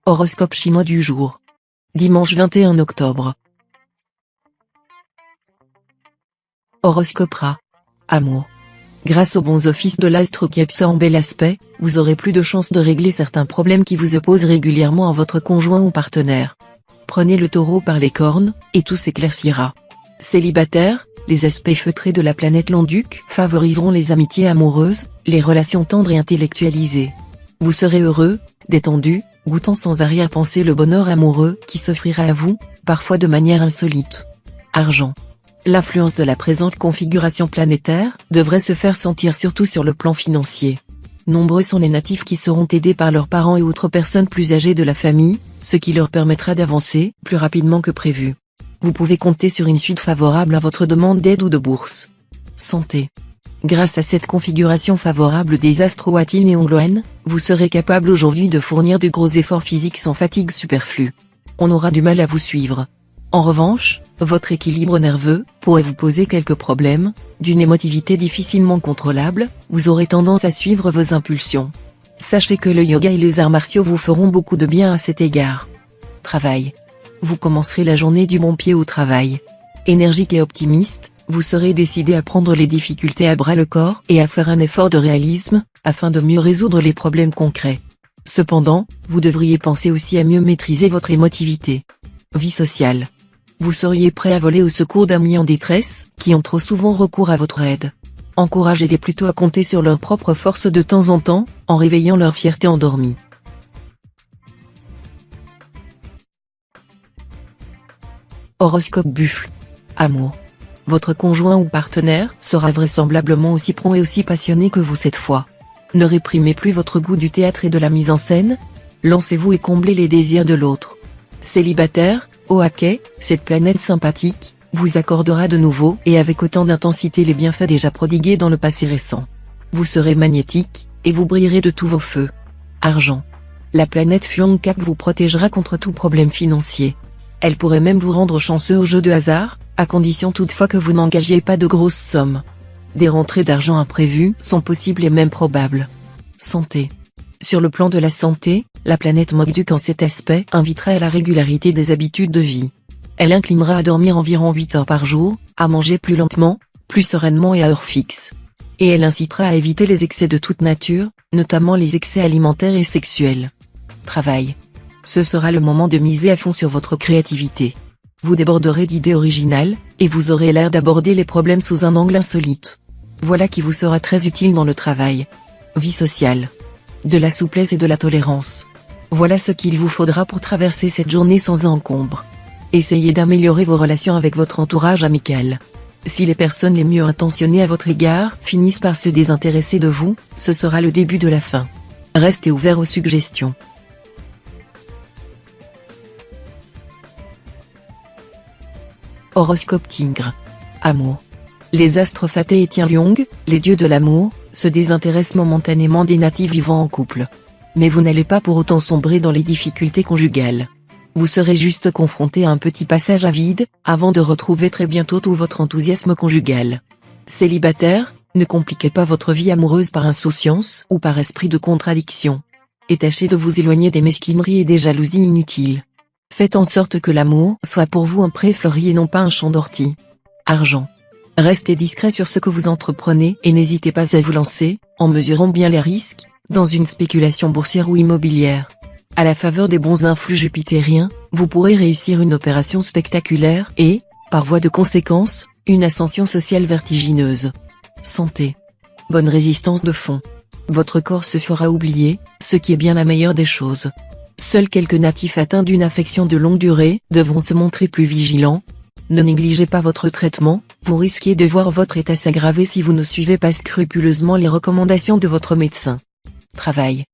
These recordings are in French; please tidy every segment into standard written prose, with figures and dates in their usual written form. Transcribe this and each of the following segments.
Horoscope chinois du jour. Dimanche 21 octobre. Horoscope Ra. Amour. Grâce aux bons offices de l'astre qui absorbe bel aspect, vous aurez plus de chances de régler certains problèmes qui vous opposent régulièrement à votre conjoint ou partenaire. Prenez le taureau par les cornes, et tout s'éclaircira. Célibataire, les aspects feutrés de la planète Landuc favoriseront les amitiés amoureuses, les relations tendres et intellectualisées. Vous serez heureux, détendu, goûtant sans arrière-pensée le bonheur amoureux qui s'offrira à vous, parfois de manière insolite. Argent. L'influence de la présente configuration planétaire devrait se faire sentir surtout sur le plan financier. Nombreux sont les natifs qui seront aidés par leurs parents et autres personnes plus âgées de la famille, ce qui leur permettra d'avancer plus rapidement que prévu. Vous pouvez compter sur une suite favorable à votre demande d'aide ou de bourse. Santé. Grâce à cette configuration favorable des astres Watin et Ongloen, vous serez capable aujourd'hui de fournir de gros efforts physiques sans fatigue superflue. On aura du mal à vous suivre. En revanche, votre équilibre nerveux pourrait vous poser quelques problèmes, d'une émotivité difficilement contrôlable, vous aurez tendance à suivre vos impulsions. Sachez que le yoga et les arts martiaux vous feront beaucoup de bien à cet égard. Travail. Vous commencerez la journée du bon pied au travail. Énergique et optimiste, vous serez décidé à prendre les difficultés à bras-le-corps et à faire un effort de réalisme, afin de mieux résoudre les problèmes concrets. Cependant, vous devriez penser aussi à mieux maîtriser votre émotivité. Vie sociale. Vous seriez prêt à voler au secours d'amis en détresse, qui ont trop souvent recours à votre aide. Encouragez-les plutôt à compter sur leur propre force de temps en temps, en réveillant leur fierté endormie. Horoscope Buffle. Amour. Votre conjoint ou partenaire sera vraisemblablement aussi prompt et aussi passionné que vous cette fois. Ne réprimez plus votre goût du théâtre et de la mise en scène. Lancez-vous et comblez les désirs de l'autre. Célibataire, au haquet, cette planète sympathique vous accordera de nouveau et avec autant d'intensité les bienfaits déjà prodigués dans le passé récent. Vous serez magnétique, et vous brillerez de tous vos feux. Argent. La planète Fuangkak vous protégera contre tout problème financier. Elle pourrait même vous rendre chanceux au jeu de hasard, à condition toutefois que vous n'engagiez pas de grosses sommes. Des rentrées d'argent imprévues sont possibles et même probables. Santé. Sur le plan de la santé, la planète Mogduk en cet aspect invitera à la régularité des habitudes de vie. Elle inclinera à dormir environ 8 heures par jour, à manger plus lentement, plus sereinement et à heure fixe. Et elle incitera à éviter les excès de toute nature, notamment les excès alimentaires et sexuels. Travail. Ce sera le moment de miser à fond sur votre créativité. Vous déborderez d'idées originales, et vous aurez l'air d'aborder les problèmes sous un angle insolite. Voilà qui vous sera très utile dans le travail. Vie sociale. De la souplesse et de la tolérance. Voilà ce qu'il vous faudra pour traverser cette journée sans encombre. Essayez d'améliorer vos relations avec votre entourage amical. Si les personnes les mieux intentionnées à votre égard finissent par se désintéresser de vous, ce sera le début de la fin. Restez ouvert aux suggestions. Horoscope Tigre. Amour. Les astres Faté et Tianliong, les dieux de l'amour, se désintéressent momentanément des natifs vivant en couple. Mais vous n'allez pas pour autant sombrer dans les difficultés conjugales. Vous serez juste confronté à un petit passage à vide, avant de retrouver très bientôt tout votre enthousiasme conjugal. Célibataire, ne compliquez pas votre vie amoureuse par insouciance ou par esprit de contradiction. Et tâchez de vous éloigner des mesquineries et des jalousies inutiles. Faites en sorte que l'amour soit pour vous un pré fleuri et non pas un champ d'ortie. Argent. Restez discret sur ce que vous entreprenez et n'hésitez pas à vous lancer, en mesurant bien les risques, dans une spéculation boursière ou immobilière. À la faveur des bons influx jupitériens, vous pourrez réussir une opération spectaculaire et, par voie de conséquence, une ascension sociale vertigineuse. Santé. Bonne résistance de fond. Votre corps se fera oublier, ce qui est bien la meilleure des choses. Seuls quelques natifs atteints d'une affection de longue durée devront se montrer plus vigilants. Ne négligez pas votre traitement, vous risquez de voir votre état s'aggraver si vous ne suivez pas scrupuleusement les recommandations de votre médecin. Travail.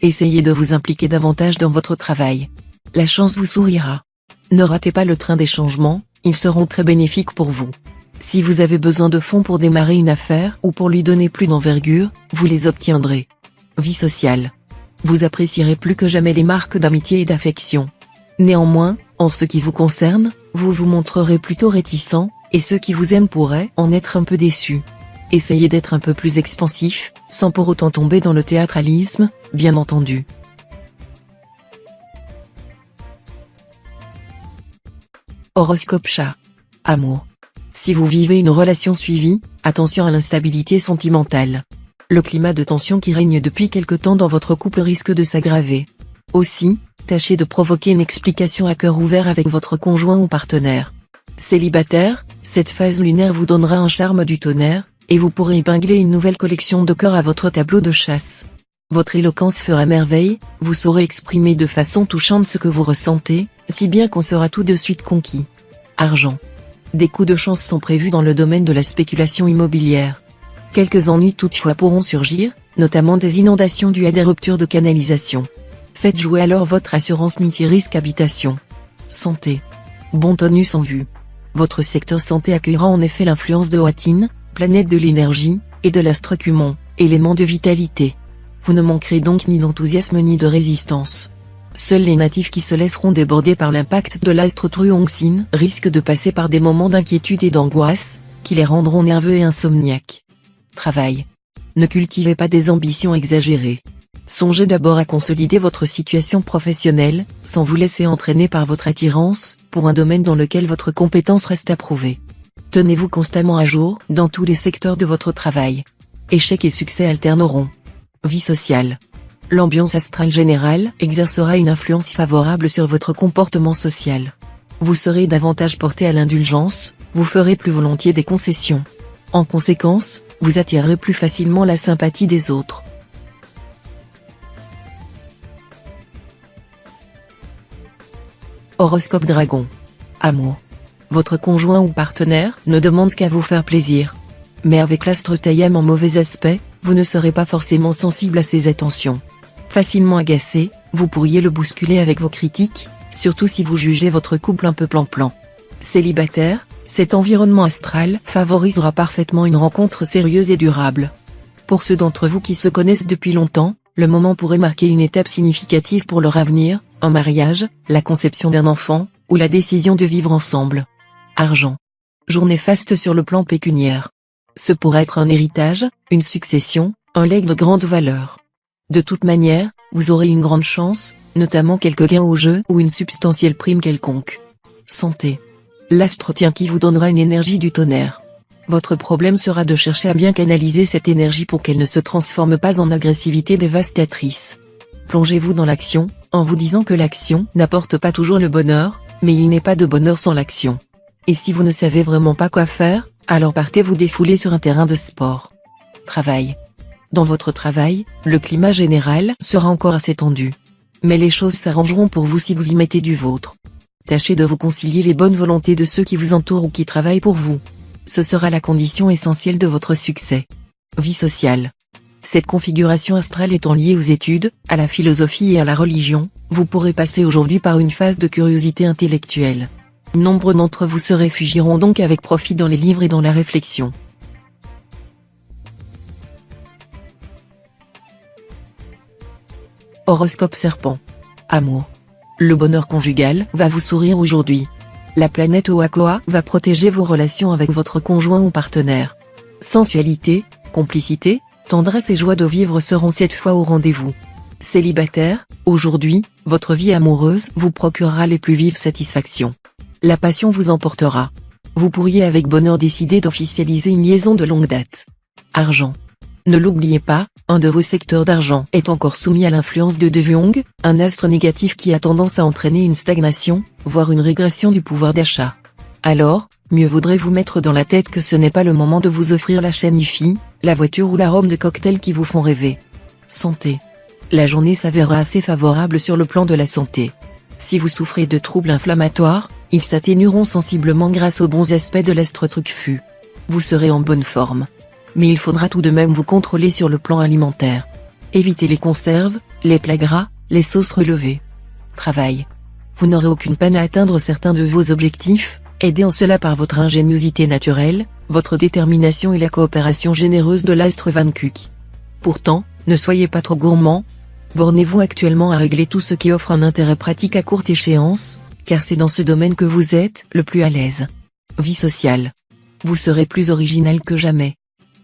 Essayez de vous impliquer davantage dans votre travail. La chance vous sourira. Ne ratez pas le train des changements, ils seront très bénéfiques pour vous. Si vous avez besoin de fonds pour démarrer une affaire ou pour lui donner plus d'envergure, vous les obtiendrez. Vie sociale. Vous apprécierez plus que jamais les marques d'amitié et d'affection. Néanmoins, en ce qui vous concerne, vous vous montrerez plutôt réticent, et ceux qui vous aiment pourraient en être un peu déçus. Essayez d'être un peu plus expansif, sans pour autant tomber dans le théâtralisme, bien entendu. Horoscope chat. Amour. Si vous vivez une relation suivie, attention à l'instabilité sentimentale. Le climat de tension qui règne depuis quelque temps dans votre couple risque de s'aggraver. Aussi, tâchez de provoquer une explication à cœur ouvert avec votre conjoint ou partenaire. Célibataire, cette phase lunaire vous donnera un charme du tonnerre, et vous pourrez épingler une nouvelle collection de cœurs à votre tableau de chasse. Votre éloquence fera merveille, vous saurez exprimer de façon touchante ce que vous ressentez, si bien qu'on sera tout de suite conquis. Argent. Des coups de chance sont prévus dans le domaine de la spéculation immobilière. Quelques ennuis toutefois pourront surgir, notamment des inondations dues à des ruptures de canalisation. Faites jouer alors votre assurance multirisque habitation. Santé. Bon tonus en vue. Votre secteur santé accueillera en effet l'influence de Watine, planète de l'énergie, et de l'astre Cumon, élément de vitalité. Vous ne manquerez donc ni d'enthousiasme ni de résistance. Seuls les natifs qui se laisseront déborder par l'impact de l'astre Truongsin risquent de passer par des moments d'inquiétude et d'angoisse, qui les rendront nerveux et insomniaques. Travail. Ne cultivez pas des ambitions exagérées. Songez d'abord à consolider votre situation professionnelle, sans vous laisser entraîner par votre attirance, pour un domaine dans lequel votre compétence reste approuvée. Tenez-vous constamment à jour, dans tous les secteurs de votre travail. Échecs et succès alterneront. Vie sociale. L'ambiance astrale générale exercera une influence favorable sur votre comportement social. Vous serez davantage porté à l'indulgence, vous ferez plus volontiers des concessions. En conséquence, vous attirerez plus facilement la sympathie des autres. Horoscope Dragon. Amour. Votre conjoint ou partenaire ne demande qu'à vous faire plaisir. Mais avec l'astre Tayam en mauvais aspect, vous ne serez pas forcément sensible à ses attentions. Facilement agacé, vous pourriez le bousculer avec vos critiques, surtout si vous jugez votre couple un peu plan-plan. Célibataire, cet environnement astral favorisera parfaitement une rencontre sérieuse et durable. Pour ceux d'entre vous qui se connaissent depuis longtemps, le moment pourrait marquer une étape significative pour leur avenir, un mariage, la conception d'un enfant, ou la décision de vivre ensemble. Argent. Journée faste sur le plan pécuniaire. Ce pourrait être un héritage, une succession, un legs de grande valeur. De toute manière, vous aurez une grande chance, notamment quelques gains au jeu ou une substantielle prime quelconque. Santé. L'astre tient qui vous donnera une énergie du tonnerre. Votre problème sera de chercher à bien canaliser cette énergie pour qu'elle ne se transforme pas en agressivité dévastatrice. Plongez-vous dans l'action, en vous disant que l'action n'apporte pas toujours le bonheur, mais il n'est pas de bonheur sans l'action. Et si vous ne savez vraiment pas quoi faire, alors partez vous défouler sur un terrain de sport. Travail. Dans votre travail, le climat général sera encore assez tendu. Mais les choses s'arrangeront pour vous si vous y mettez du vôtre. Tâchez de vous concilier les bonnes volontés de ceux qui vous entourent ou qui travaillent pour vous. Ce sera la condition essentielle de votre succès. Vie sociale. Cette configuration astrale étant liée aux études, à la philosophie et à la religion, vous pourrez passer aujourd'hui par une phase de curiosité intellectuelle. Nombre d'entre vous se réfugieront donc avec profit dans les livres et dans la réflexion. Horoscope Serpent. Amour. Le bonheur conjugal va vous sourire aujourd'hui. La planète Oakoa va protéger vos relations avec votre conjoint ou partenaire. Sensualité, complicité, tendresse et joie de vivre seront cette fois au rendez-vous. Célibataire, aujourd'hui, votre vie amoureuse vous procurera les plus vives satisfactions. La passion vous emportera. Vous pourriez avec bonheur décider d'officialiser une liaison de longue date. Argent. Ne l'oubliez pas, un de vos secteurs d'argent est encore soumis à l'influence de Devyong, un astre négatif qui a tendance à entraîner une stagnation, voire une régression du pouvoir d'achat. Alors, mieux vaudrait vous mettre dans la tête que ce n'est pas le moment de vous offrir la chaîne hi-fi, la voiture ou l'arôme de cocktail qui vous font rêver. Santé. La journée s'avérera assez favorable sur le plan de la santé. Si vous souffrez de troubles inflammatoires, ils s'atténueront sensiblement grâce aux bons aspects de l'astre Trucfu. Vous serez en bonne forme. Mais il faudra tout de même vous contrôler sur le plan alimentaire. Évitez les conserves, les plats gras, les sauces relevées. Travail. Vous n'aurez aucune peine à atteindre certains de vos objectifs, aidés en cela par votre ingéniosité naturelle, votre détermination et la coopération généreuse de l'astre Vankuk. Pourtant, ne soyez pas trop gourmand. Bornez-vous actuellement à régler tout ce qui offre un intérêt pratique à courte échéance, car c'est dans ce domaine que vous êtes le plus à l'aise. Vie sociale. Vous serez plus original que jamais.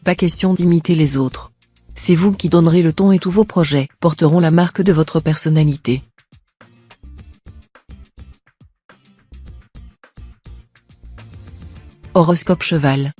Pas question d'imiter les autres. C'est vous qui donnerez le ton et tous vos projets porteront la marque de votre personnalité. Horoscope Cheval.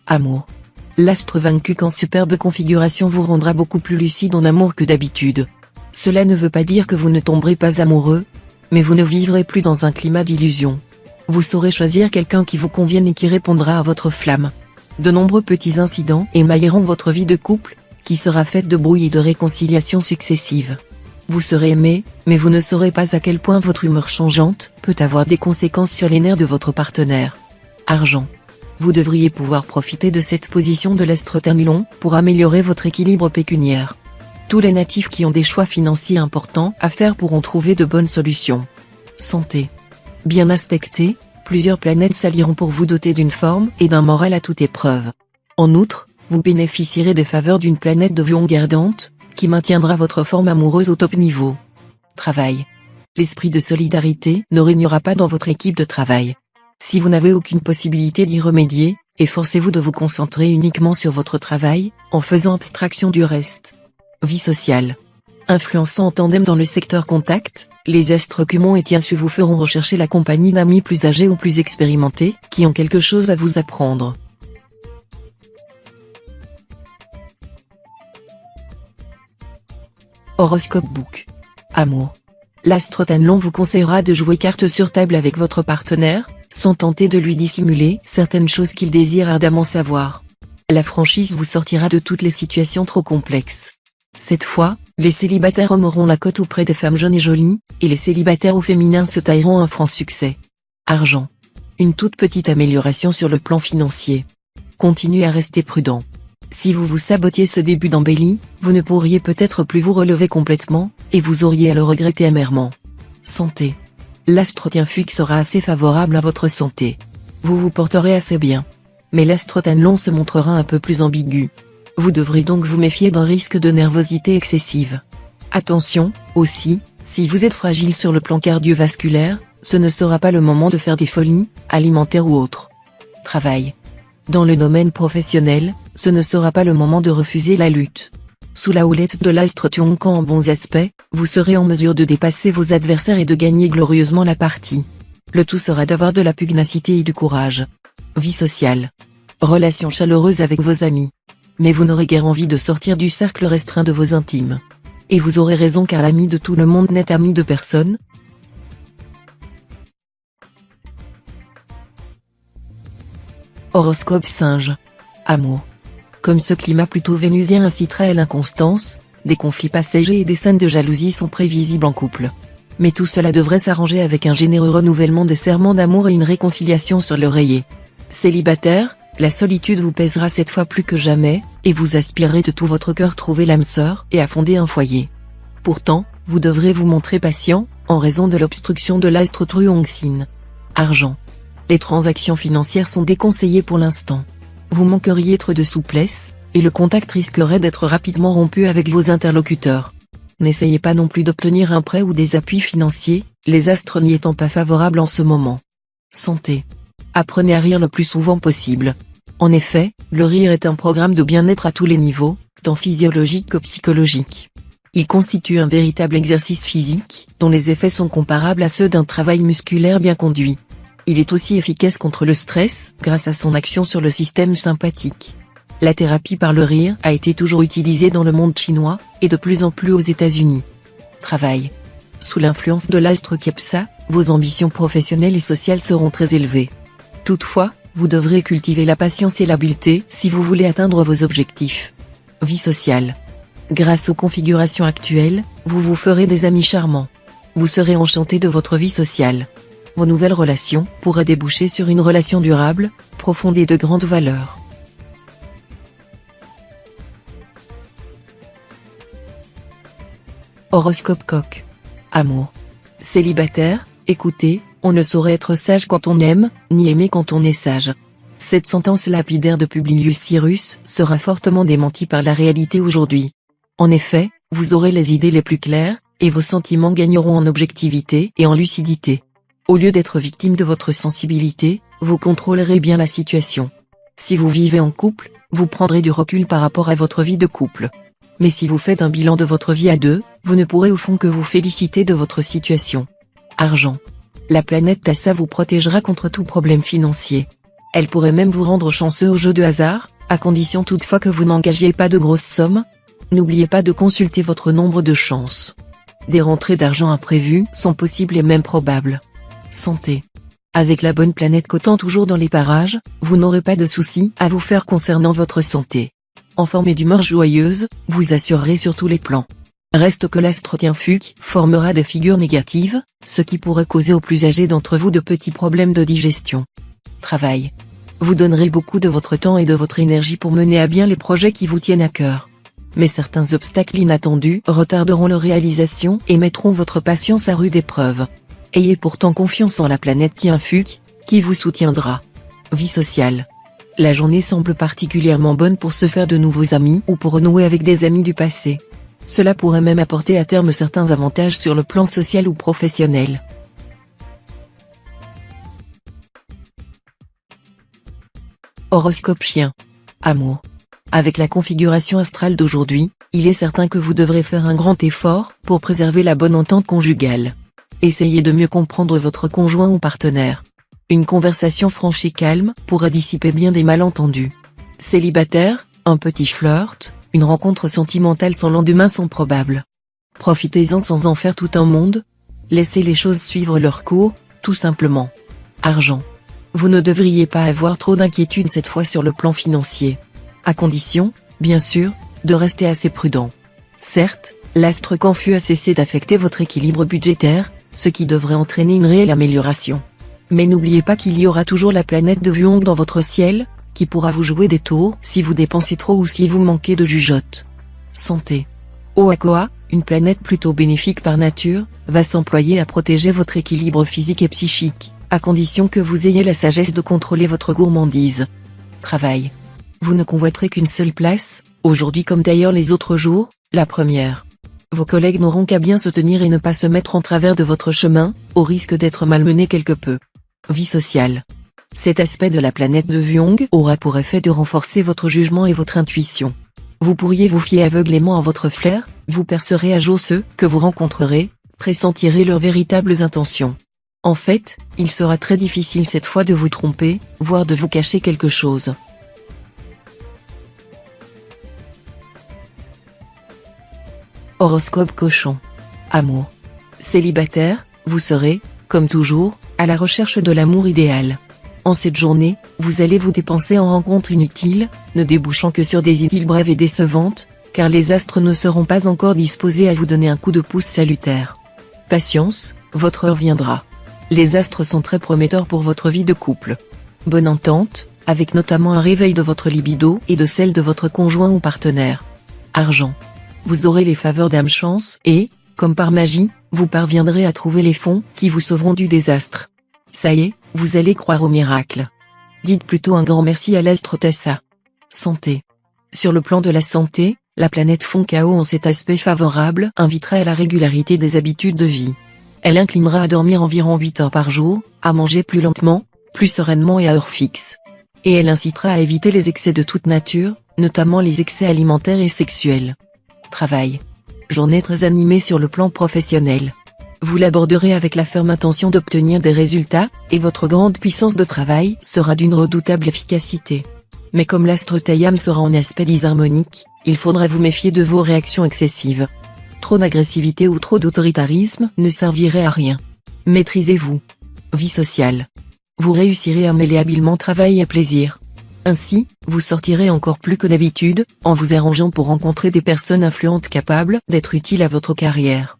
Amour. L'astre vaincu qu'en superbe configuration vous rendra beaucoup plus lucide en amour que d'habitude. Cela ne veut pas dire que vous ne tomberez pas amoureux, mais vous ne vivrez plus dans un climat d'illusion. Vous saurez choisir quelqu'un qui vous convienne et qui répondra à votre flamme. De nombreux petits incidents émailleront votre vie de couple, qui sera faite de brouilles et de réconciliations successives. Vous serez aimé, mais vous ne saurez pas à quel point votre humeur changeante peut avoir des conséquences sur les nerfs de votre partenaire. Argent. Vous devriez pouvoir profiter de cette position de l'astre Ternilon pour améliorer votre équilibre pécuniaire. Tous les natifs qui ont des choix financiers importants à faire pourront trouver de bonnes solutions. Santé. Bien aspecté, plusieurs planètes s'allieront pour vous doter d'une forme et d'un moral à toute épreuve. En outre, vous bénéficierez des faveurs d'une planète de longue ardente, qui maintiendra votre forme amoureuse au top niveau. Travail. L'esprit de solidarité ne régnera pas dans votre équipe de travail. Si vous n'avez aucune possibilité d'y remédier, efforcez-vous de vous concentrer uniquement sur votre travail, en faisant abstraction du reste. Vie sociale. Influençant en tandem dans le secteur contact, les astres Cumon et Tiensu vous feront rechercher la compagnie d'amis plus âgés ou plus expérimentés, qui ont quelque chose à vous apprendre. Horoscope Book. Amour. L'astre Ternilon vous conseillera de jouer carte sur table avec votre partenaire, sans tenter de lui dissimuler certaines choses qu'il désire ardemment savoir. La franchise vous sortira de toutes les situations trop complexes. Cette fois, les célibataires hommes auront la cote auprès des femmes jeunes et jolies, et les célibataires au féminin se tailleront un franc succès. Argent. Une toute petite amélioration sur le plan financier. Continuez à rester prudent. Si vous vous sabotiez ce début d'embellie, vous ne pourriez peut-être plus vous relever complètement, et vous auriez à le regretter amèrement. Santé. L'astre Tierfuix sera assez favorable à votre santé. Vous vous porterez assez bien. Mais l'astre Ternilon se montrera un peu plus ambigu. Vous devrez donc vous méfier d'un risque de nervosité excessive. Attention, aussi, si vous êtes fragile sur le plan cardiovasculaire, ce ne sera pas le moment de faire des folies, alimentaires ou autres. Travail. Dans le domaine professionnel, ce ne sera pas le moment de refuser la lutte. Sous la houlette de l'astre Tionkan en bons aspects, vous serez en mesure de dépasser vos adversaires et de gagner glorieusement la partie. Le tout sera d'avoir de la pugnacité et du courage. Vie sociale. Relations chaleureuses avec vos amis. Mais vous n'aurez guère envie de sortir du cercle restreint de vos intimes. Et vous aurez raison car l'ami de tout le monde n'est ami de personne. Horoscope Singe. Amour. Comme ce climat plutôt vénusien incitera à l'inconstance, des conflits passagers et des scènes de jalousie sont prévisibles en couple. Mais tout cela devrait s'arranger avec un généreux renouvellement des serments d'amour et une réconciliation sur l'oreiller. Célibataire, la solitude vous pèsera cette fois plus que jamais, et vous aspirerez de tout votre cœur trouver l'âme sœur et à fonder un foyer. Pourtant, vous devrez vous montrer patient, en raison de l'obstruction de l'astre Truongsin. Argent. Les transactions financières sont déconseillées pour l'instant. Vous manqueriez trop de souplesse, et le contact risquerait d'être rapidement rompu avec vos interlocuteurs. N'essayez pas non plus d'obtenir un prêt ou des appuis financiers, les astres n'y étant pas favorables en ce moment. Santé. Apprenez à rire le plus souvent possible. En effet, le rire est un programme de bien-être à tous les niveaux, tant physiologique que psychologique. Il constitue un véritable exercice physique, dont les effets sont comparables à ceux d'un travail musculaire bien conduit. Il est aussi efficace contre le stress, grâce à son action sur le système sympathique. La thérapie par le rire a été toujours utilisée dans le monde chinois, et de plus en plus aux États-Unis. Travail. Sous l'influence de l'astre Kepsa, vos ambitions professionnelles et sociales seront très élevées. Toutefois, vous devrez cultiver la patience et l'habileté si vous voulez atteindre vos objectifs. Vie sociale. Grâce aux configurations actuelles, vous vous ferez des amis charmants. Vous serez enchanté de votre vie sociale. Vos nouvelles relations pourraient déboucher sur une relation durable, profonde et de grande valeur. Horoscope Coq. Amour. Célibataire, écoutez, on ne saurait être sage quand on aime, ni aimer quand on est sage. Cette sentence lapidaire de Publius Cyrus sera fortement démentie par la réalité aujourd'hui. En effet, vous aurez les idées les plus claires, et vos sentiments gagneront en objectivité et en lucidité. Au lieu d'être victime de votre sensibilité, vous contrôlerez bien la situation. Si vous vivez en couple, vous prendrez du recul par rapport à votre vie de couple. Mais si vous faites un bilan de votre vie à deux, vous ne pourrez au fond que vous féliciter de votre situation. Argent. La planète Tassa vous protégera contre tout problème financier. Elle pourrait même vous rendre chanceux au jeu de hasard, à condition toutefois que vous n'engagiez pas de grosses sommes. N'oubliez pas de consulter votre nombre de chances. Des rentrées d'argent imprévues sont possibles et même probables. Santé. Avec la bonne planète cotant toujours dans les parages, vous n'aurez pas de soucis à vous faire concernant votre santé. En forme et d'humeur joyeuse, vous assurerez sur tous les plans. Reste que l'astre Fuc formera des figures négatives, ce qui pourrait causer aux plus âgés d'entre vous de petits problèmes de digestion. Travail. Vous donnerez beaucoup de votre temps et de votre énergie pour mener à bien les projets qui vous tiennent à cœur. Mais certains obstacles inattendus retarderont leur réalisation et mettront votre patience à rude épreuve. Ayez pourtant confiance en la planète Fuc, qui vous soutiendra. Vie sociale. La journée semble particulièrement bonne pour se faire de nouveaux amis ou pour renouer avec des amis du passé. Cela pourrait même apporter à terme certains avantages sur le plan social ou professionnel. Horoscope Chien. Amour. Avec la configuration astrale d'aujourd'hui, il est certain que vous devrez faire un grand effort pour préserver la bonne entente conjugale. Essayez de mieux comprendre votre conjoint ou partenaire. Une conversation franche et calme pourra dissiper bien des malentendus. Célibataire, un petit flirt, une rencontre sentimentale sans lendemain sont probables. Profitez-en sans en faire tout un monde. Laissez les choses suivre leur cours, tout simplement. Argent. Vous ne devriez pas avoir trop d'inquiétude cette fois sur le plan financier. À condition, bien sûr, de rester assez prudent. Certes, l'astre Fuc a cessé d'affecter votre équilibre budgétaire, ce qui devrait entraîner une réelle amélioration. Mais n'oubliez pas qu'il y aura toujours la planète de Vuong dans votre ciel, qui pourra vous jouer des tours si vous dépensez trop ou si vous manquez de jugeote. Santé. Oakoa, une planète plutôt bénéfique par nature, va s'employer à protéger votre équilibre physique et psychique, à condition que vous ayez la sagesse de contrôler votre gourmandise. Travail. Vous ne convoiterez qu'une seule place, aujourd'hui comme d'ailleurs les autres jours, la première. Vos collègues n'auront qu'à bien se tenir et ne pas se mettre en travers de votre chemin, au risque d'être malmenés quelque peu. Vie sociale. Cet aspect de la planète de Vuong aura pour effet de renforcer votre jugement et votre intuition. Vous pourriez vous fier aveuglément à votre flair, vous percerez à jour ceux que vous rencontrerez, pressentirez leurs véritables intentions. En fait, il sera très difficile cette fois de vous tromper, voire de vous cacher quelque chose. Horoscope Cochon. Amour. Célibataire, vous serez, comme toujours, à la recherche de l'amour idéal. En cette journée, vous allez vous dépenser en rencontres inutiles, ne débouchant que sur des idylles brèves et décevantes, car les astres ne seront pas encore disposés à vous donner un coup de pouce salutaire. Patience, votre heure viendra. Les astres sont très prometteurs pour votre vie de couple. Bonne entente, avec notamment un réveil de votre libido et de celle de votre conjoint ou partenaire. Argent. Vous aurez les faveurs d'âme chance et, comme par magie, vous parviendrez à trouver les fonds qui vous sauveront du désastre. Ça y est, vous allez croire au miracle. Dites plutôt un grand merci à l'astre Tessa. Santé. Sur le plan de la santé, la planète Foncao en cet aspect favorable invitera à la régularité des habitudes de vie. Elle inclinera à dormir environ 8 heures par jour, à manger plus lentement, plus sereinement et à heure fixe. Et elle incitera à éviter les excès de toute nature, notamment les excès alimentaires et sexuels. Travail. Journée très animée sur le plan professionnel. Vous l'aborderez avec la ferme intention d'obtenir des résultats, et votre grande puissance de travail sera d'une redoutable efficacité. Mais comme l'astre Tayam sera en aspect disharmonique, il faudra vous méfier de vos réactions excessives. Trop d'agressivité ou trop d'autoritarisme ne servirait à rien. Maîtrisez-vous. Vie sociale. Vous réussirez à mêler habilement travail et plaisir. Ainsi, vous sortirez encore plus que d'habitude, en vous arrangeant pour rencontrer des personnes influentes capables d'être utiles à votre carrière.